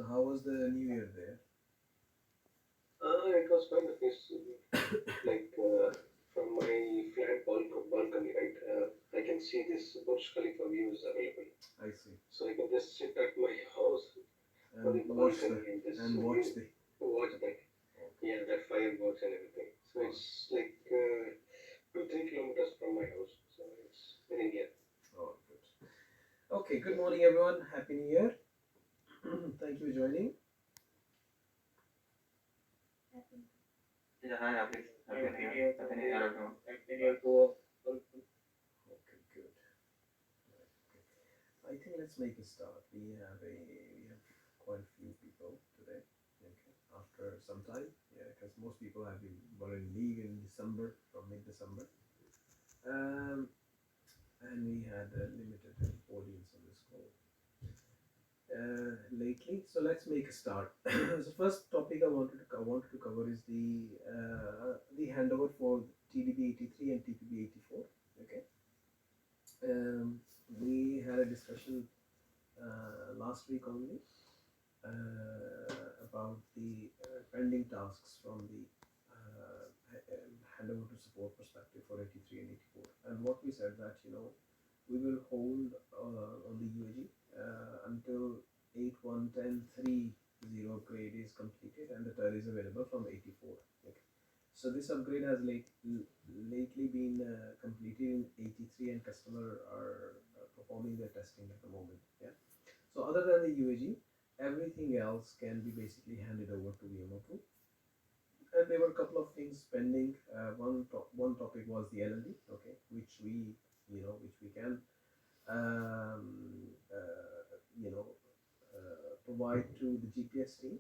How was the New Year there? It was quite nice. Like from my flat balcony, right? I can see this Burj Khalifa view is available. I see. So I can just sit at my house on And the balcony and just watch view, the. watch that. Okay. Yeah, that fireworks and everything. So Oh, it's like 2-3 kilometers from my house. So it's very near. oh, good. Okay. Good morning, everyone. Happy New Year. Thank you for joining. Yeah, hi, Abhi. Happy New Year. Happy New Year, everyone. Happy New Year to all. Okay, good. Right, okay. I think let's make a start. We have quite a few people today. Okay. After some time, yeah, because most people have been were in leave in December from mid-December. Um, and we had a limited audience on this call lately. So let's make a start. So first topic I wanted to cover is the handover for TDB 83 and TPB 84. Okay. Um, we had a discussion last week only about the pending tasks from the handover to support perspective for 83 and 84. And what we said that we will hold on the UAG until 8.1.10.3.0 upgrade is completed and the tile is available from 84. Okay. So this upgrade has lately been completed in 83 and customer are performing their testing at the moment. Yeah. So other than the UAG, everything else can be basically handed over to VMO2. And there were a couple of things pending. One topic was the LLD, okay, which we can you know provide to the GPS team.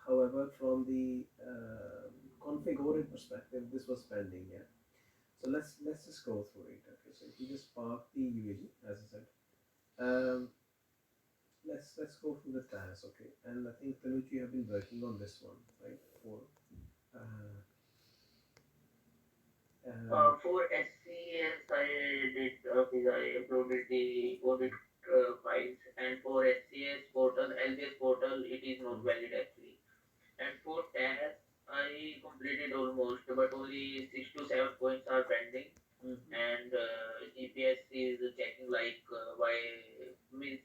However, from the configured perspective, this was pending. Yeah. So let's just go through it. Okay. So if you just park the UAG, as I said, um, let's go through the tasks. Okay. And I think Tanuj, you have been working on this one, right? Uh, For SCS, I did I uploaded the audit files, and for SCS portal, LBS portal, it is not valid actually. And for TAS, I completed almost, but only 6 to 7 points are pending. mhm. And GPS is checking like why means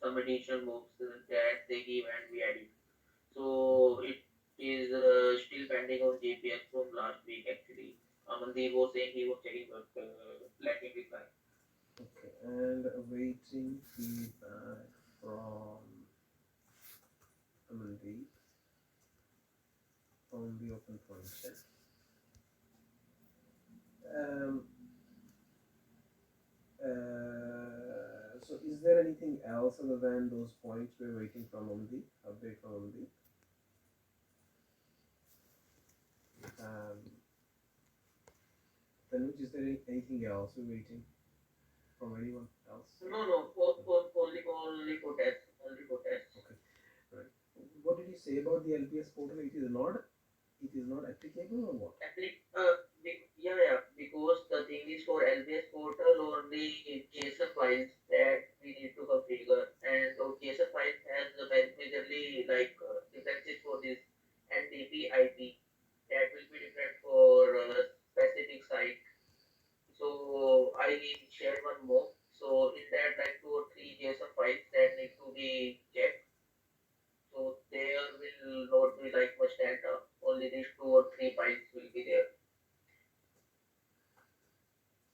some additional moves that they give and we add it. So it is still pending on GPS from last week actually. Amandeep was saying he was checking, but let me reply. Okay, and awaiting feedback from Amandeep on the open point check. Um, so is there anything else other than those points we're waiting from Amandeep? Update from Amandeep? Um, Tanuj, is there anything else we're waiting from anyone else? No, no, only for test, only for test. Okay, right. What did you say about the LPS portal? It is not applicable or what? Actually, yeah, yeah, because the thing is for LBS portal only JSON files that we need to configure, and those JSON files has the majorly like differences for this NDP IP that will be different for specific site. So I share one more. So in that like 2 or 3 JSON files that need to be checked. So there will not be like much data. Only these 2 or 3 files will be there.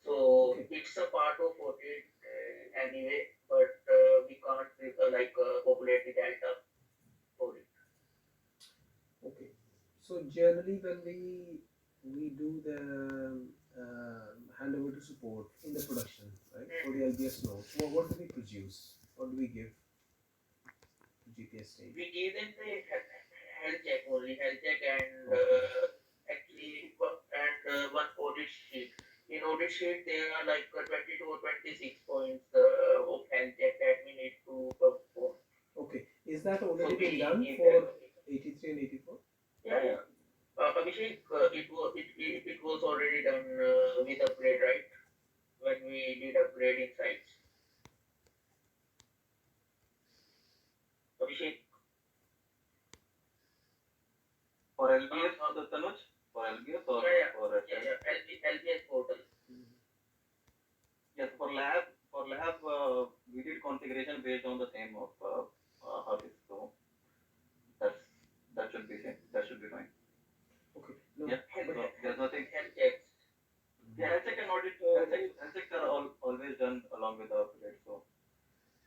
So Okay, it's a part of audit anyway, but we can't populate the data for it. okay. So generally, when we do the handover to support in the production, right, for the LBS nodes, what do we produce? What do we give to GPS stage? We gave them the health check only, health check and Okay, one audit sheet. In audit sheet there are like 22 or 26 points of health check that we need to perform. okay. Is that So already been we done give that for only. 83 and 84? Yeah, yeah. Abhishek, it was already done with upgrade, right? When we did upgrading sites. Abhishek, LBS portal. Mhm. Yes, for lab, we did configuration based on the same of Hafiz, so that's that should be same. That should be fine. Okay. No, Yeah. Health, but So there's nothing. health checks. Yeah, Mhm. health check and audit. Health checks are always done along with the upgrade. So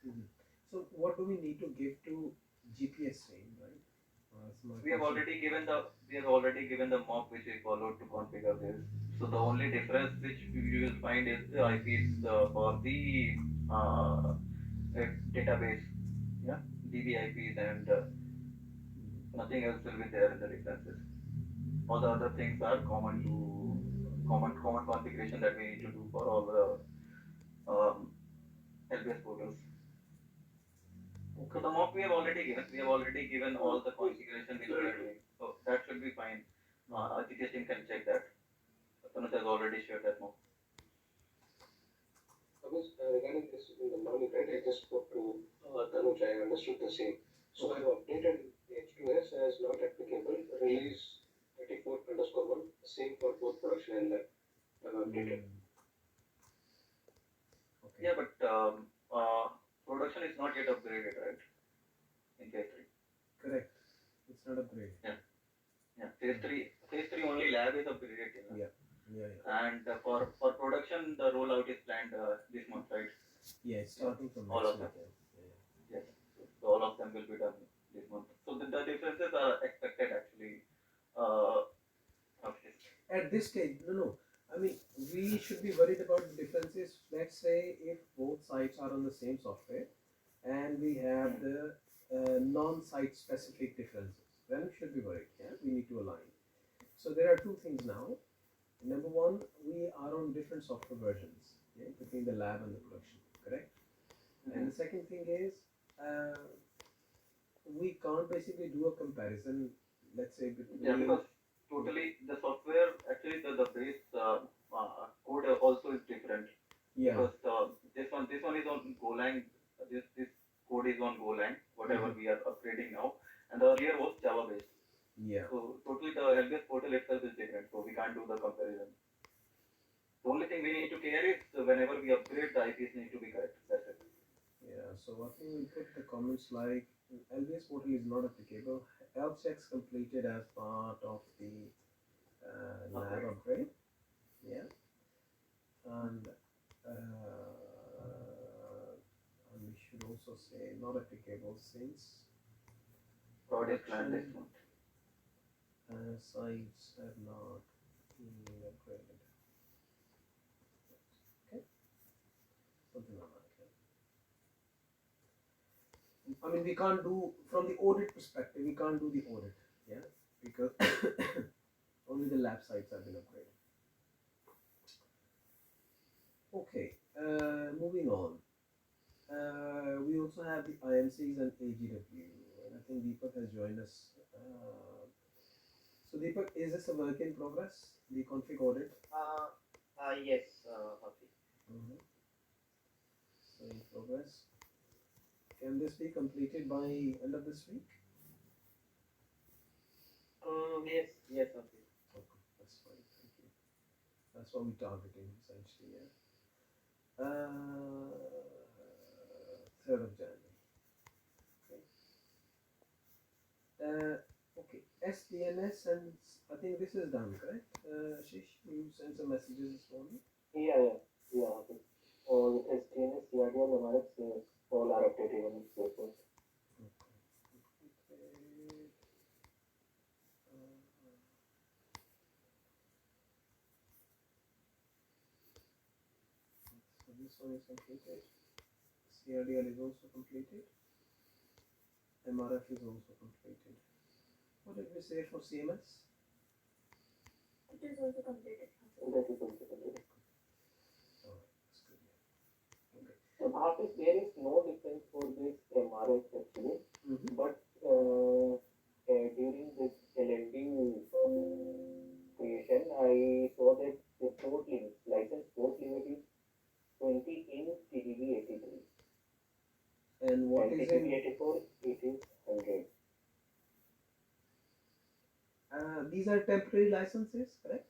Mhm. So what do we need to give to GPS train, right? That's my we have question. already given the mock which we followed to configure this. So the only difference which you will find is the IPs for the uh, database, yeah, DB IPs, and Mhm. nothing else will be there in the differences. All the other things are common configuration that we need to do for all the LBS portals. So Okay. the mock we have already given. We have already given all the configuration which we are doing. So that should be fine. GTS team can check that. Tanuj has already shared that mock. Because regarding this in the morning, right, I just spoke to Tanuj, I understood the same. So Okay. I've updated H2S as not applicable, release 34_1, same for both production and lab. I've updated. Mm. Okay. Yeah, but production is not yet upgraded, right? In phase three. Correct. It's not upgrade. Yeah, yeah. Phase three only lab is upgraded, you know. Yeah. Yeah. Yeah. And for production, the rollout is planned this month, right? Yeah. It's Yeah, starting from all next of week. them. Yeah. Yeah. Yes, so all of them will be done this month. So the differences are expected actually. Uh, of this. At this stage, no, no. I mean, we should be worried about the differences. Let's say if both sites are on the same software, and we have Hmm. the non-site specific differences, then we should be worried. Yeah, we need to align. So there are two things now. Number one, we are on different software versions, yeah, between the lab and the production, correct? And the Mhm. second thing is, uh, we can't basically do a comparison, let's say Yeah, between. because totally the software actually the base code also is different Yeah. because this one is on Golang. This code is on Golang. Whatever Mhm. we are upgrading now, and the earlier was Java based. Yeah. So totally the LBS portal itself is different. So we can't do the comparison. The only thing we need to care is whenever we upgrade, the IPs need to be correct. That's it. Yeah, so I think we put the comments like LBS portal is not applicable. Health checks completed as part of the lab Upgrade. upgrade. Yeah, and we should also say not applicable since Prod is planned this production month. sites have not been upgraded. Okay, something like that. Yeah. I mean, we can't do from the audit perspective. We can't do the audit. Yeah, because only the lab sites have been upgraded. Okay, moving on. We also have the IMCs and AGW, and I think Deepak has joined us. So Deepak, is this a work in progress? The config audit? Yes, Hafiz. Mhm. So in progress. Can this be completed by end of this week? Yes, yes, Hafiz. Okay, that's fine. Thank you. That's what we're targeting essentially. Yeah. 3rd of January. Okay. Okay, SDNS, and I think this is done, correct? Ashish, you sent some messages this morning. Yeah. All STNS, CRD and MRX, all are updated on this report. Okay. Completed. Uh, so this one is completed. CRDL is also completed. MRF is also completed. What did we say for CMS? That is also completed. Alright, That's good. Yeah. Okay. So Bhavesh, there is no difference for this MRX actually, Mm-hmm. but during this LND creation, I saw that the port limit, license port limit is 20 in TDB 83 And what and is TDB in? 84 it is 100. These are temporary licenses, correct?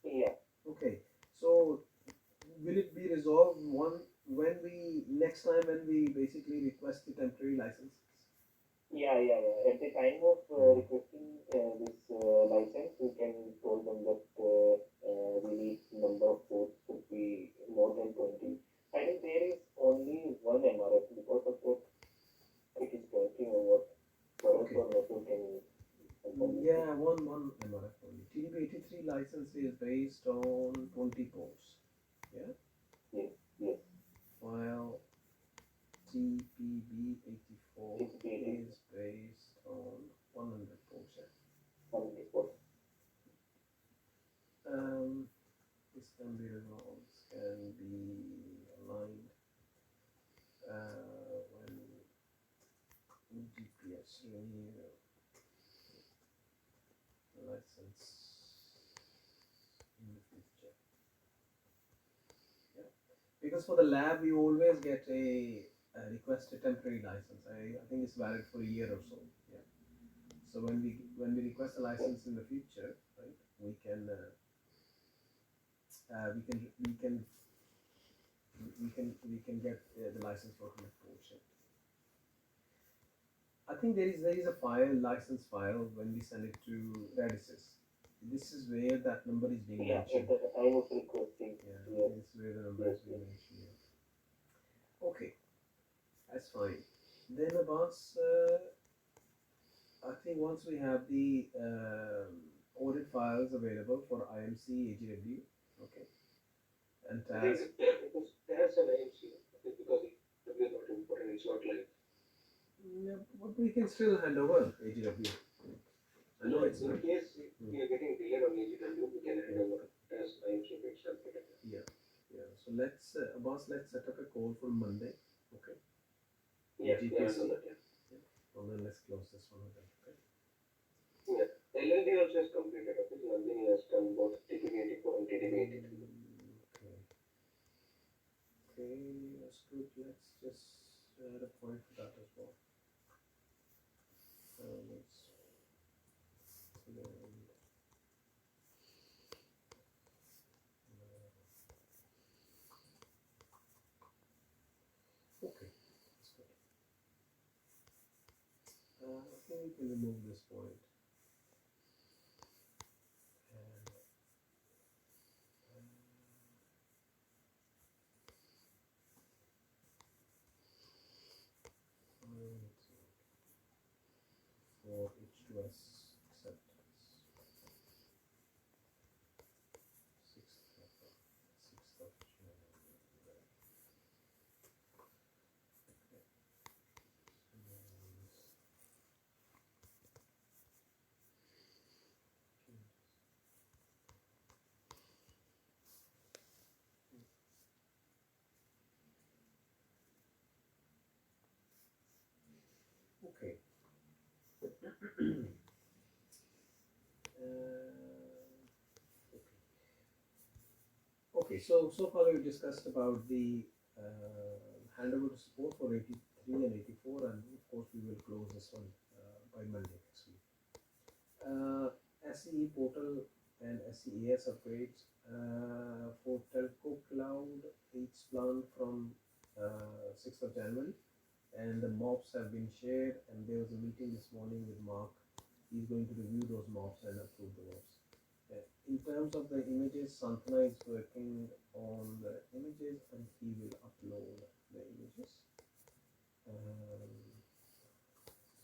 Yeah. one when we next time when we basically request the temporary licenses. Yeah, yeah, yeah. At the time of Mm. requesting this license, we can told them that we need number of votes should be more than 20. I think there is only one MRF because of that it is 20 or what. Bharat Okay. or Natul can confirm this thing. Yeah, one MRF only. TDP 83 license is based on 20 posts. Yeah. Yes, yes. While TPB 84 It's basic is based on 100 posts. Yeah. on this one. This can be resolved, can be aligned when GPS renew license in the future. Yeah. Because for the lab, we always get a request a temporary license. I think it's valid for a year or so. Yeah. So when we request a license in the future, right, we can get the license for 100 portion. I think there is a file license file when we send it to Redis. This is where that number is being Yeah, mentioned. I was requesting. Yeah, Yes, this is where the number yes, is being yes. mentioned. Yeah. Okay, that's fine. Then Abbas, I think once we have the audit files available for IMC, AGW, okay, and I think task. because there's an IMC, because it is not important, it's not like Yeah, but we can still hand over AGW. I know it's in not. case Mm, we are getting delayed on AGW, we can hand mm, over as IMC itself. yeah, yeah. So Abbas, let's set up a call for Monday, okay? In Yeah, yeah, I know GPST, that, yeah. yeah. And then let's close this one again, okay? Yeah. LLD also is completed, okay? Nandini has done both TTV 84 and TTV 83. Okay, okay, that's good. Let's just add a point for that as well. Let's and, okay, that's good. I think we can remove this point and for H2S acceptance. 6th of January. Okay. Okay. Okay. So far we've discussed about the handover to support for 83 and 84, and of course we will close this one by Monday next week. SCE portal and SCES upgrades for Telco Cloud each planned from 6th of January, and the mobs have been shared, and there was a meeting this morning with Mark. He's going to review those mobs and approve the mobs. In terms of the images, Santana is working on the images and he will upload the images. Um,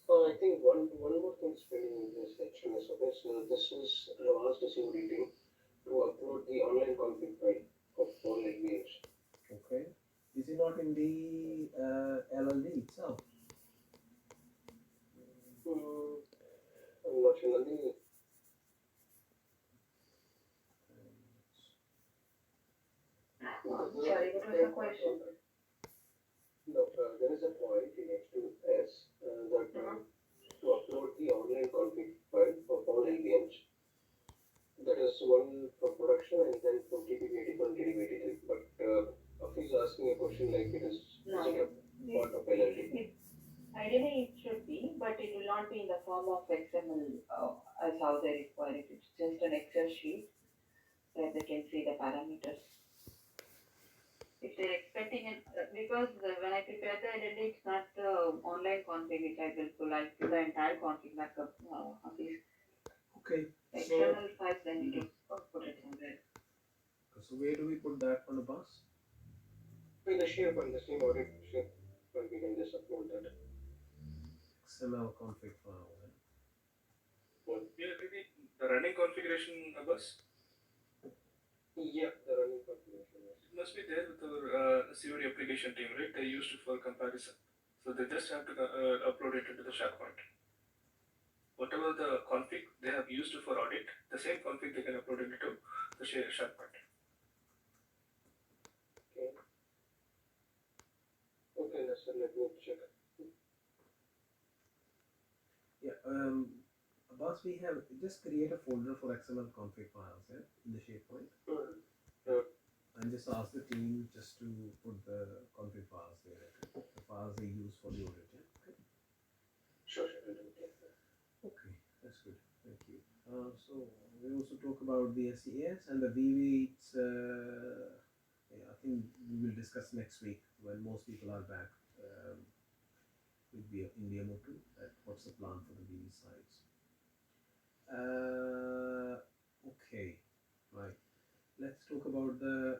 I think one more thing is pending in this section is okay. So this is asked the security team to upload the online config file of all languages. okay. Is it not in the LLD itself? Hmm, I'm not sure. Nandini, Sorry, what was the question? no, there is a point in H2S that to upload the online config file of all LVMs. That is one for production and then from TPP84 and TDP83. But Afi is asking a question like is No. it a part of LLD? Ideally, it should be, but it will not be in the form of XML as how they require it. It's just an Excel sheet that they can see the parameters. If they expect everything in because when I prepare the identity, it's not the online config which I will pull. I pull the entire config backup on these Okay, so external files. I need to mhm. put it somewhere. So where do we put that on the bus? In the SharePoint, the same audit SharePoint, we can just upload that. XML config file. Then. Well, Yeah, maybe the running configuration bus. yeah, the running configuration, yes. It must be there with our COD application team, right? They used it for comparison. So they just have to upload it into the SharePoint. Whatever the config they have used for audit, the same config they can upload it into the SharePoint. Okay. Okay, Nasser, let me check. Yeah. Boss, we have just create a folder for XML config files. Yeah, in the SharePoint. Sure, And just ask the team just to put the config files there. The files they use for the audit. Yeah. Okay. sure, I'll do it. Yeah. Okay, that's good. Thank you. So we also talk about the SES and the VV. It's yeah, I think we will discuss next week when most people are back with the India Motu. What's the plan for the VV sites? Okay, right. Let's talk about the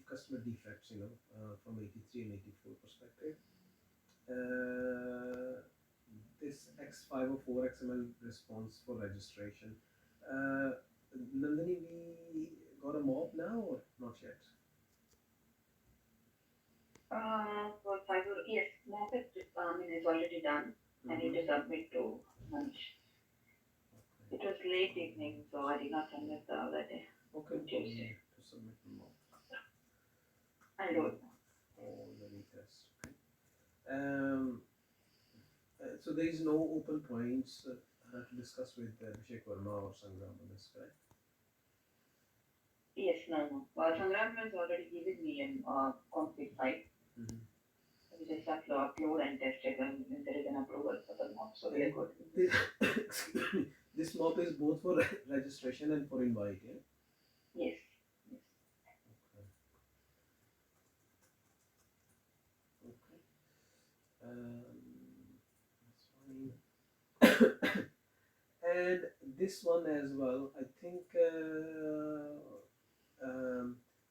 customer defects. From 83 and 84 perspective. Uh, this X504 XML response for registration. Nandini, we got a mob now or not yet? For fiber, yes, mock is is already done. I need to Mm-hmm. submit to Manish. It was late evening, so I did not submit the other day Okay, on so we Tuesday. need to submit the mob I'll do it now. for the retest. Okay. So there is no open points to discuss with Abhishek Verma or Sangram on this, correct? Yes, no. Sangram has already given me an config file. Mm-hmm. We just have to upload and test it when there is an approval for the mock, so we are And good. this, excuse me, this mob is both for registration and for invite, yeah? Yes, yes. Okay. That's fine. And this one as well, I think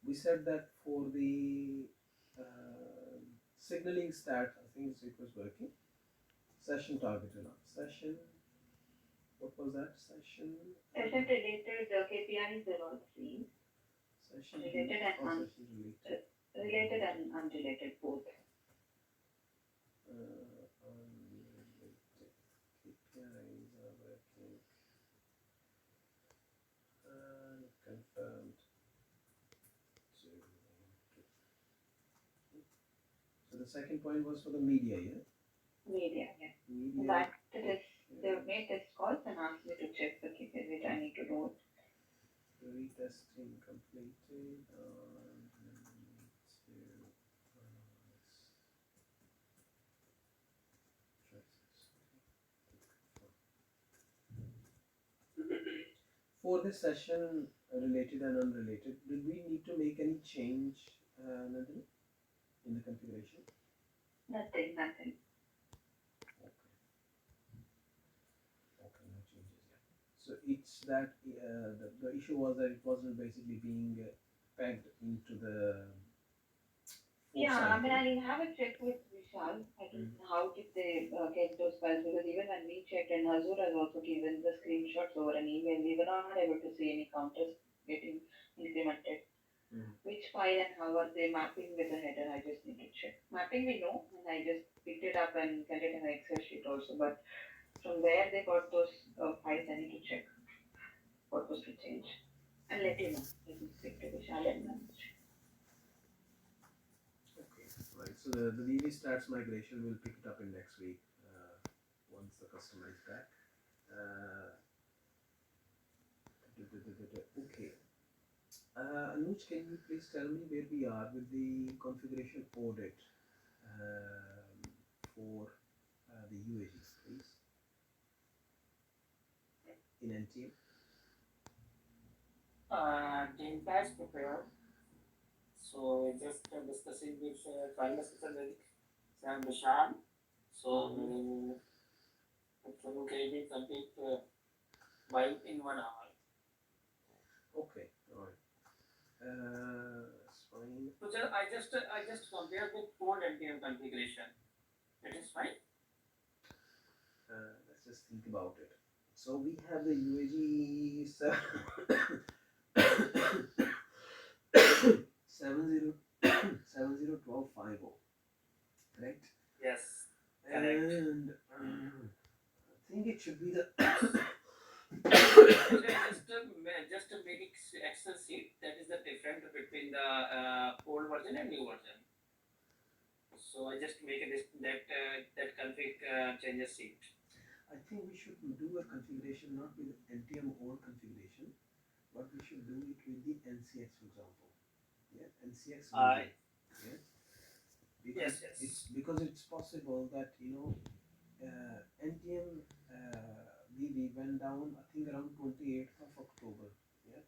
we said that for the signaling stat, I think it was working. Session target enough. Session, what was that? Session, Session related KPIs are all same. session, Related and session related. related and unrelated both. Unrelated KPIs are working. Confirmed. So the second point was for the media, yeah? Media, yeah. Media. That is, they've made test calls and asked me to check the KPIs which I need to do. Retesting completed and to for this session related and unrelated, did we need to make any change, Nandini, in the configuration? Nothing, nothing. Okay. Okay, no changes yet. So it's that the issue was that it wasn't basically being pegged into the Yeah, I mean, foresight. I have a check with Vishal. I don't know how did they get those files because even when we checked, and Azure has also given the screenshots over an email, we were not able to see any counters getting implemented. Mm. Which file and how are they mapping with the header? I just need to check. Mapping we know, and I just picked it up and sent it in an Excel sheet also. But from where they got those files, I need to check what was the change and let you know. Let me speak to Vishal and manage. Okay, right. So the VV stats migration will pick it up in next week once the customer is back. Okay. Anuj, can you please tell me where we are with the configuration audit for the UAGs, please, in NTM? The entire prepared. So just discussing with trying discussion with Sam Bishan. So it will be complete by in 1 hour. Okay, all right. That's fine. So I just compared with old NPM configuration. It is fine. Let's just think about it. So we have the UAG 701250, correct? Yes, correct. And I think it should be the Actually, I just make Excel sheet. That is the difference between the old version and new version. So I just make this that config changes sheet. I think we should do a configuration not with NTM old configuration, but we should do it with the NCX, for example. Yeah, NCX I VB. Yeah, because Yes, yes. it's possible that NTM VB went down, I think, around 28th of October. Yeah,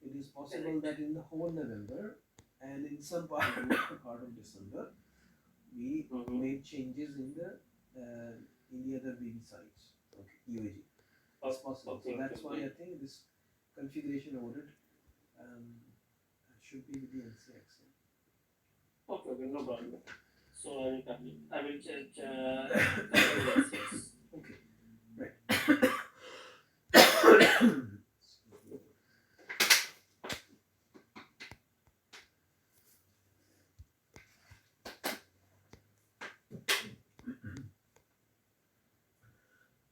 it is possible Correct. that in the whole November and in some part of December we Mm-hmm. made changes in the other VB sites. Okay, UAG. It's possible. So Okay, okay, that's why I okay. think this configuration audit um, should be with the NCX. Okay, okay, no problem. So I will complete. I will just configure the NCS. Okay, right.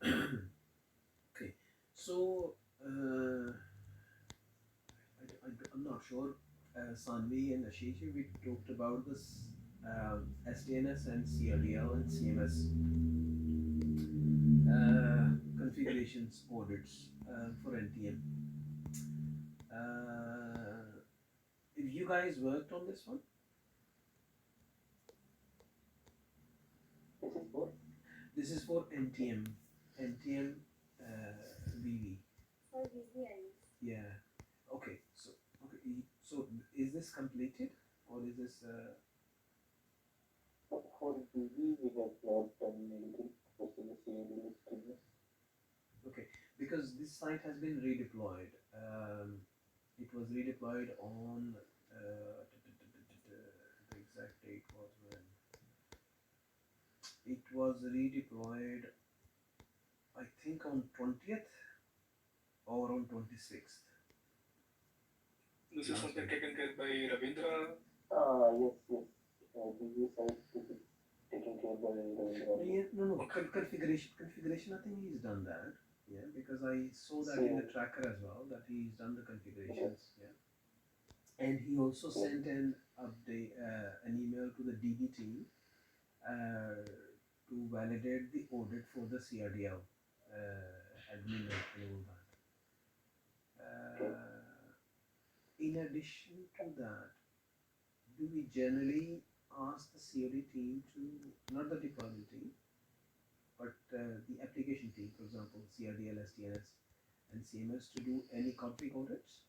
Okay, so I'm not sure. Sanvi and Ashish, we talked about this SDNS and CRDL and CMS configurations audits for NTM. If you guys worked on this one, This is for this is for NTM VV. for VVIs. Yeah. Okay. So is this completed or is this For VV, we have not done anything. Just in the CAD list. okay? Because this site has been redeployed. It was redeployed on the exact date was when it was redeployed. I think on 20th or on 26th. This is Last something week. taken care by Ravindra. Yes, yes. VV site to be taken care by the Yeah, no. Okay. Configuration. I think he's done that. Yeah, because I saw that in the same. tracker as well that he's done the configurations. Yeah, and he also sent an update, an email to the DB team to validate the audit for the CRDL admin and all that. Okay. In addition to that, do we generally ask the COD team to, not the deployment team, but the application team, for example, CRDL, STNS, and CMS to do any config audits?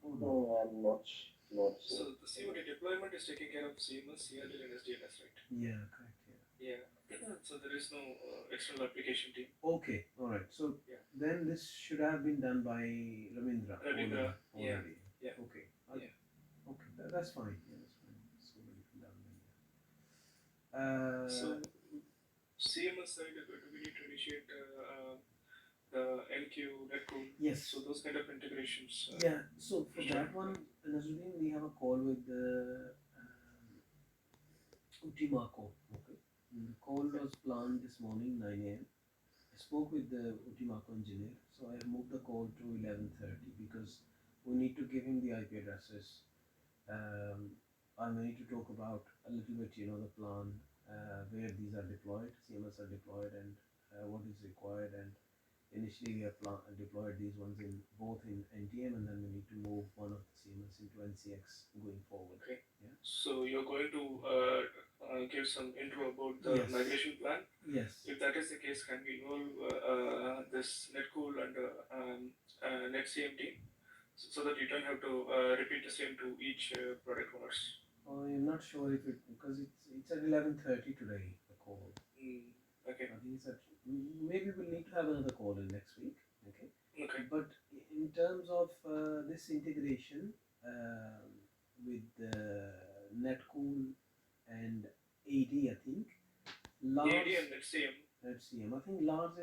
Oh no. No, I'm not sure. So the COD deployment is taking care of CMS, CRL, and SDNS, right? Yeah, correct. Yeah. So there is no external application team. Yeah. Okay. All right. So Yeah. then this should have been done by Ravindra Ravindra. Yeah. already. Yeah. Okay. Yeah. Okay. That's fine. Yeah, that's fine. It's already been done then. So CMS side, do we need to initiate the NQ, netcool? Yes. So those kind of integrations. Yeah. So for Sure. that one, Nazruddin, we have a call with the Utimaco. Okay. The call was planned this morning 9 a.m. I spoke with the Utimaco engineer, so I have moved the call to 11:30 because we need to give him the IP addresses. I need to talk about a little bit, the plan, where these are deployed, CMS are deployed, and what is required. And initially, we have deployed these ones in both in NTM, and then we need to move one of the CMS into NCX going forward. Okay. Yeah. So you're going to give some intro about the Yes. migration plan. Yes. If that is the case, can we involve this netcool NetCM team, so that you don't have to repeat the same to each product owners. I'm not sure if it because it's at 11:30 today. The call. Mm, okay. I think it's at maybe we'll need to have another call in next week. Okay. Okay. But in terms of this integration um, with Netcool and AD, I think AD Lars. and NetCM. Let's see. I think Lars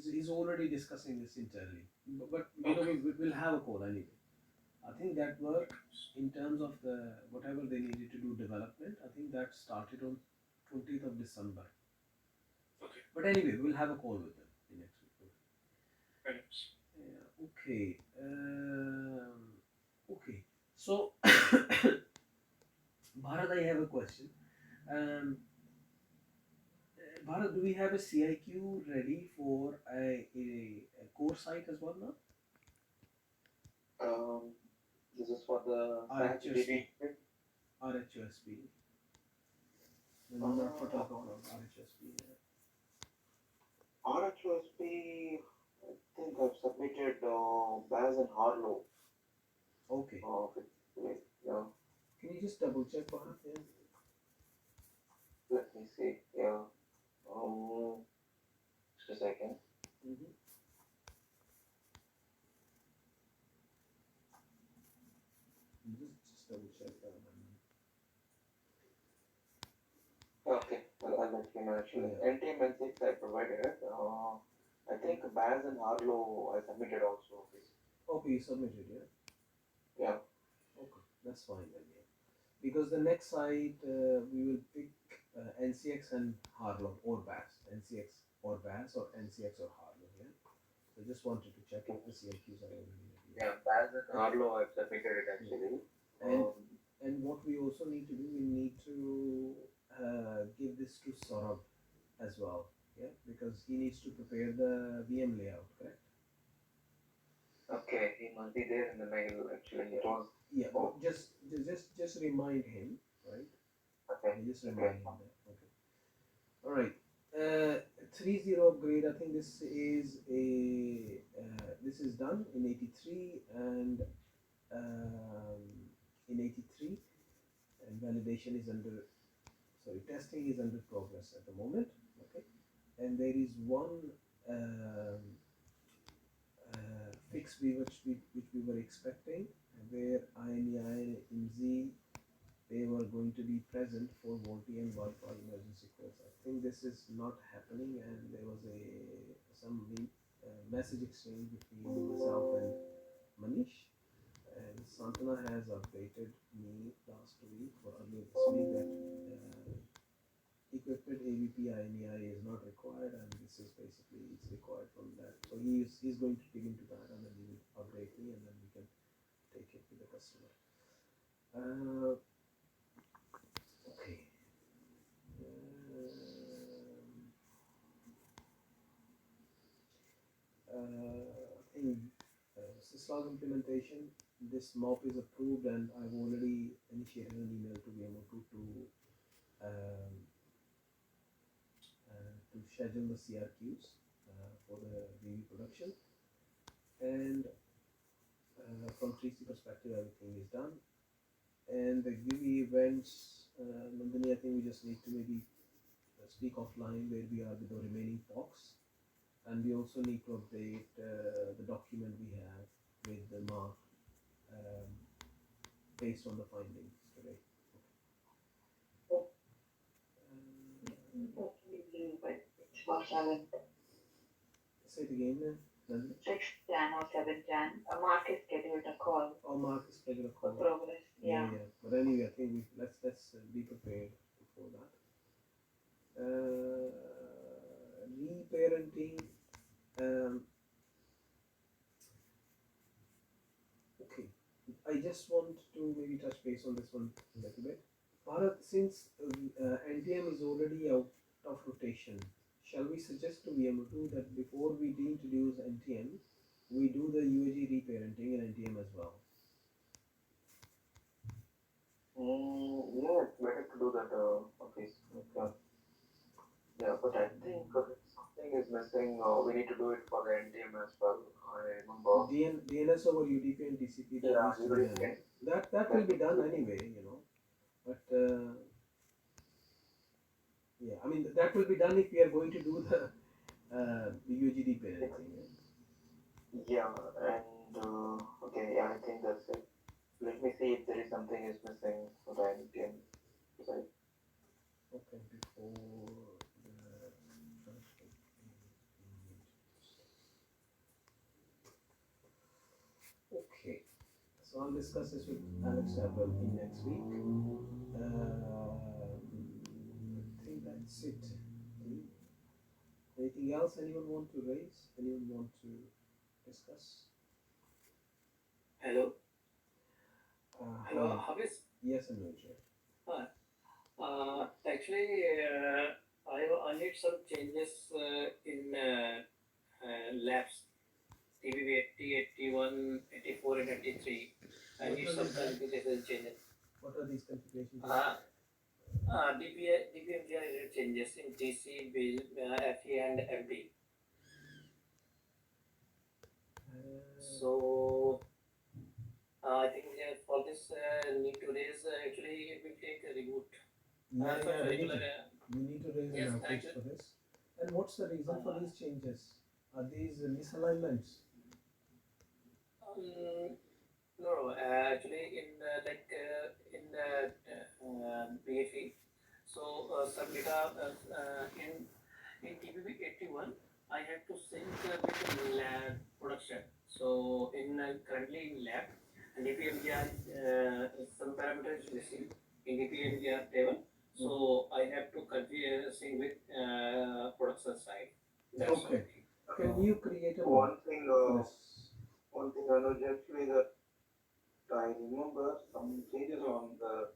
is already discussing this internally. But you know Okay. we'll have a call anyway. I think that work in terms of the whatever they needed to do development. I think that started on 20th of December. Okay. But anyway, we'll have a call with them in next week. Thanks. Yeah, okay. Okay. So, Bharat, I have a question. Um, Bharat, do we have a CIQ ready for a core site as well now? Um, this is for the SAC RHSP. DB. RHSP. Not for Uh, telecom, RHSP. RHOSP, I think I've submitted Baz and Harlow. Okay. Yeah, Can you just double check, Bharat? Yeah. let me see. Yeah. Um, just a second. Mm-hmm. Just double check that. Okay, I'll let you know actually. Yeah. NTM and 6 I provided. I think Baz and Harlow I submitted also. Okay, you submitted, yeah? Yeah. Okay, that's fine then, yeah. Because the next site we will pick NCX and Harlow or BAS. NCX or BAS or NCX or Harlow, yeah? So just wanted to check if the CIQs are already ready. Yeah, Baz and Harlow I've submitted it actually. And Um, and what we also need to do, we need to give this to Saurabh as well, yeah? Because he needs to prepare the VM layout, correct? okay, he must be there in the mail actually. It was. Yeah, Oh, but just remind him, right? okay. Yeah, just Okay. remind him that. Okay. All right. 3.0 upgrade. I think this is done in 83 and um, in 83 and validation is under testing is under progress at the moment. Okay, and there is one um, fix which we were expecting where IMEI IMZ they were going to be present for VoLTE and Wi-Fi emergency calls. I think this is not happening, and there was some message exchange between myself and Manish. And Santana has updated me last week or earlier this week that equipment AVP IMEI is not required, and this is basically it's required from that. So he's going to dig into that, and then he will update me, and then we can take it to the customer. Okay. In syslog implementation, this mop is approved, and I've already initiated an email to VMO2 um, to schedule the CRQs for the VV production. And from 3C perspective, everything is done. And the VV events, Nandini, I think we just need to maybe speak offline where we are with the remaining POCs. And we also need to update the document we have with the mark um, based on the findings today. But it's for 7th. Say it again, Nandini. 6th Jan or 7th Jan. Mark is scheduled a call Oh, Mark is scheduled a for call. progress. Yeah, Yeah. yeah. But anyway, I think let's be prepared before that. Reparenting. Um, okay. I just want to maybe touch base on this one a little bit. Bharat, since NTM is already out of rotation, shall we suggest to VMO2 that before we reintroduce NTM, we do the UAG reparenting in NTM as well? Yeah, it's better to do that. Okay. Yeah, but I think it's something is missing. We need to do it for the NTM as well. I remember. DNS over UDP and TCP that Yeah, needs to be done. UDP. That will That be needs done to be. anyway, you know. But yeah, I mean that will be done if we are going to do the UGD parenting. Yeah, and okay, yeah, I think that's it. Let me see if there is something is missing for the NTM side. Okay, before the transfer. Okay, so I'll discuss this with Alex Abel in next week. I think that's it. Anything else anyone want to raise? Anyone want to discuss? Hello, hello, Hi. Habis. Yes, Anuj. Uh, actually, I need some changes in labs. TBB 80, 81, 84, and 83. I What need are some these? configuration changes. What are these configuration changes? Uh, DPMGR changes in TC, bill, FE, and FD. So I think for this need to raise actually it will take a reboot. Yeah, For yeah, regular, we need to raise an yes, outage actually, for this. And what's the reason for uh, these changes? Are these misalignments? um, no, actually in BFE, so some data in TBB 81, I have to sync with the lab production. So in currently in lab, DPMGR some parameters is missing in DPMGR table. So I have to configure sync with production side. That's Okay. one thing. Can you create a One mock thing, for this? Anuj, actually that I remember some changes on the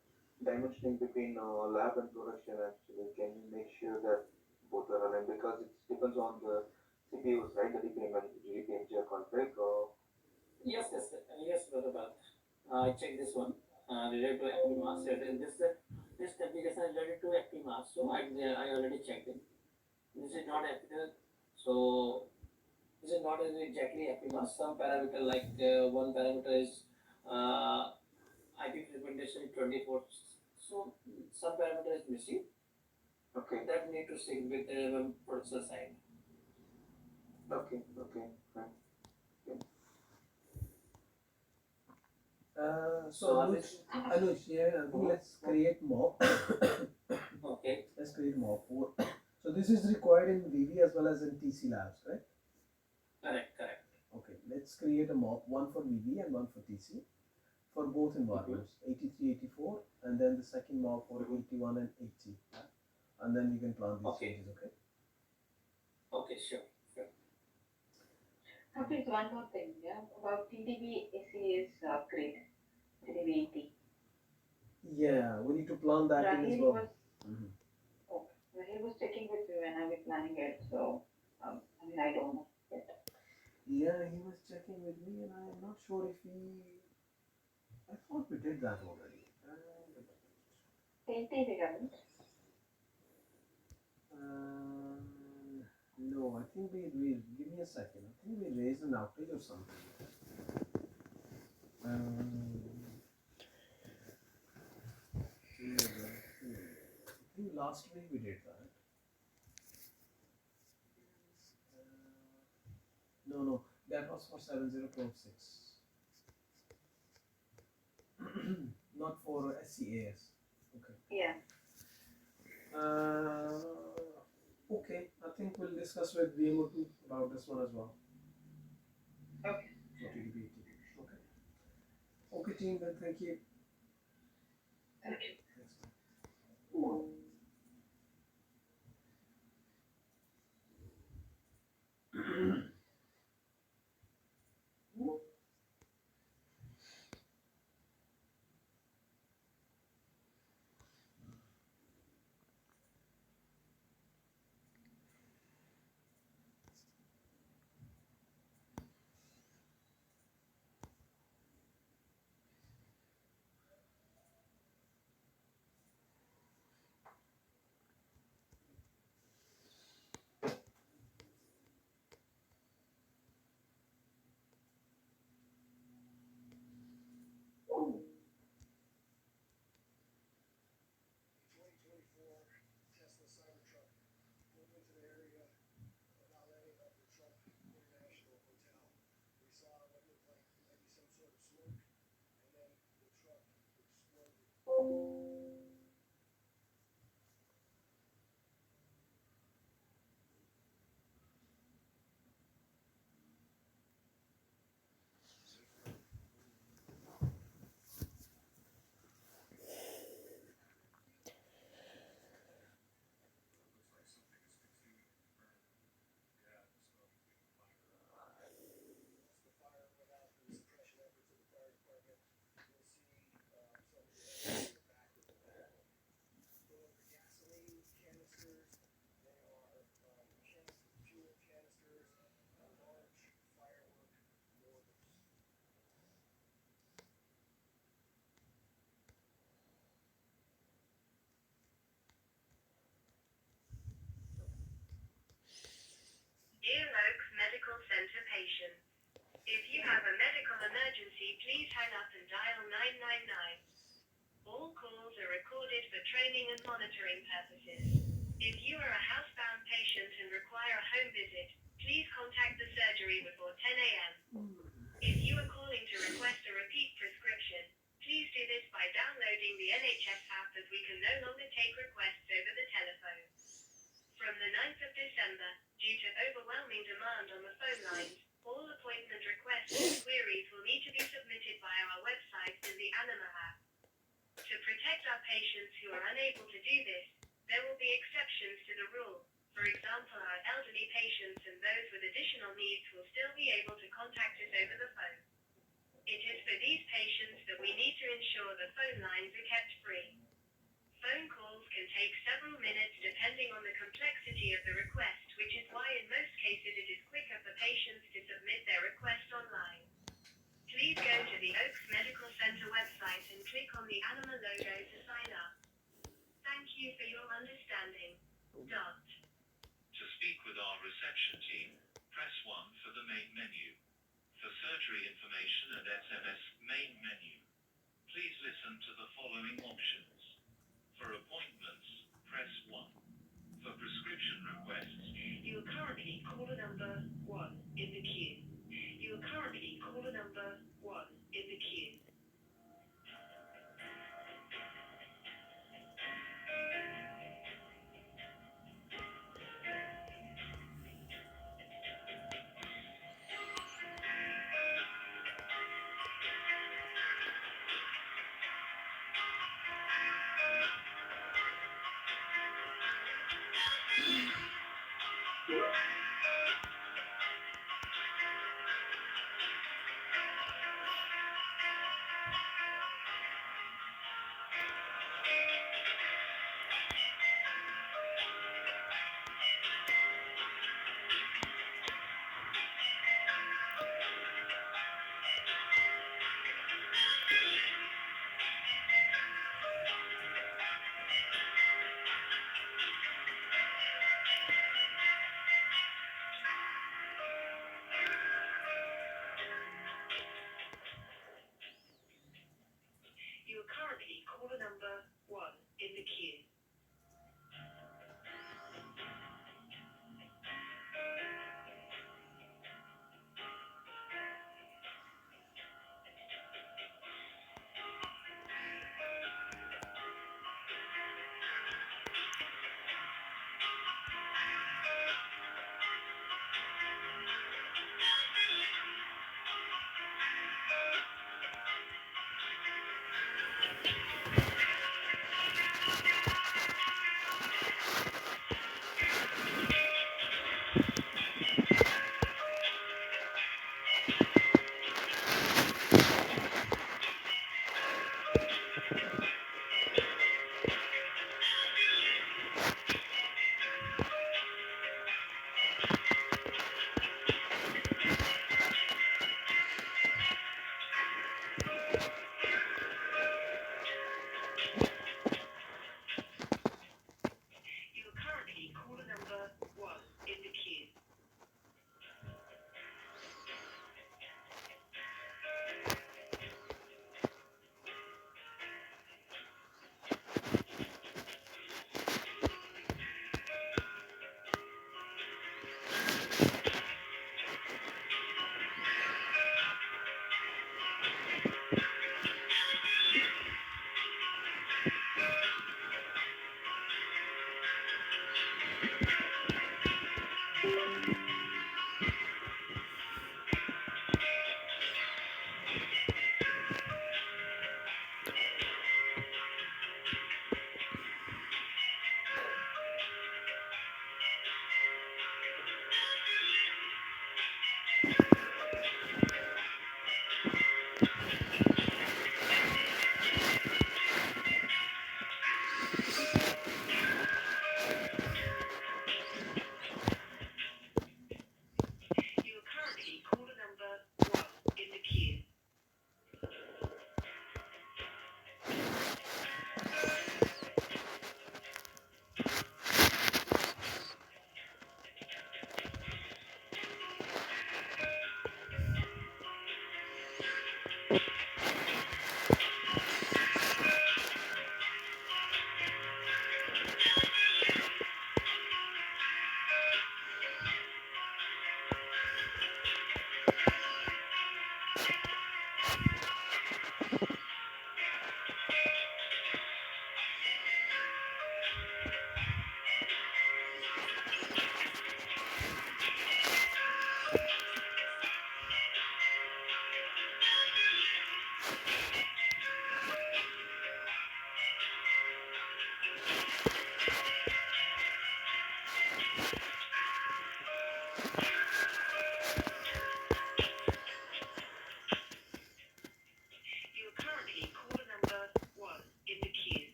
dimensioning between lab and production. Actually, can you make sure that both are aligned because it depends on the CPUs, right? The DPM and GPMG config. Yes, brother. Bharat. I check this one related to active mass. This configuration is related to active mass. So I already checked it. This is not active. So this is not exactly active mass. Some parameter like one parameter is uh, IP implementation 24. So some parameter is missing. Okay, That need to sync with the processor side. okay, fine. Okay. So So Anuj, yeah, I think let's create mock. okay, Let's create mock for. So this is required in VV as well as in TC labs, right? correct. Okay, let's create a mock, one for VV and one for TC, for both environments, 83, 84, and then the second mock for 81 and 80. And then you can plan these Okay, changes, okay? okay, sure. Okay, so one more thing, yeah, about TDB ACS upgrade, TDB 80. Yeah, we need to plan that in as Rahil well. was, oh, Rahil was checking with me when I was planning it, so, I mean, I don't know yet. Yeah, he was checking with me, and I'm not sure if he. I thought we did that already. 80 we haven't. Uh, no, I think we give me a second. I think we raised an outage or something. I think last week we did that. No, that was for 7026. Not for SCAS. Okay. Yeah. Okay, I think we'll discuss with VMO2 about this one as well. Okay. For TDP. Okay. Okay, team, then thank you. Thank you. patients. If you have a medical emergency, please hang up and dial 999. All calls are recorded for training and monitoring purposes. If you are a housebound patient and require a home visit, please contact the surgery before 10 a.m. If you are calling to request a repeat prescription, please do this by downloading the NHS app, as we can no longer take requests over the telephone. From the 9th of December, due to overwhelming demand on the phone lines, all appointment requests and queries will need to be submitted via our website and the Anima app. To protect our patients who are unable to do this, there will be exceptions to the rule. For example, our elderly patients and those with additional needs will still be able to contact us over the phone. It is for these patients that we need to ensure the phone lines are kept free. Phone calls can take several minutes depending on the complexity of the request, which is why in most cases it is quicker for patients to submit their request online. Please go to the Oaks Medical Center website and click on the Anima logo to sign up. Thank you for your understanding. Dot. To speak with our reception team, press 1 for the main menu. For surgery information and SMS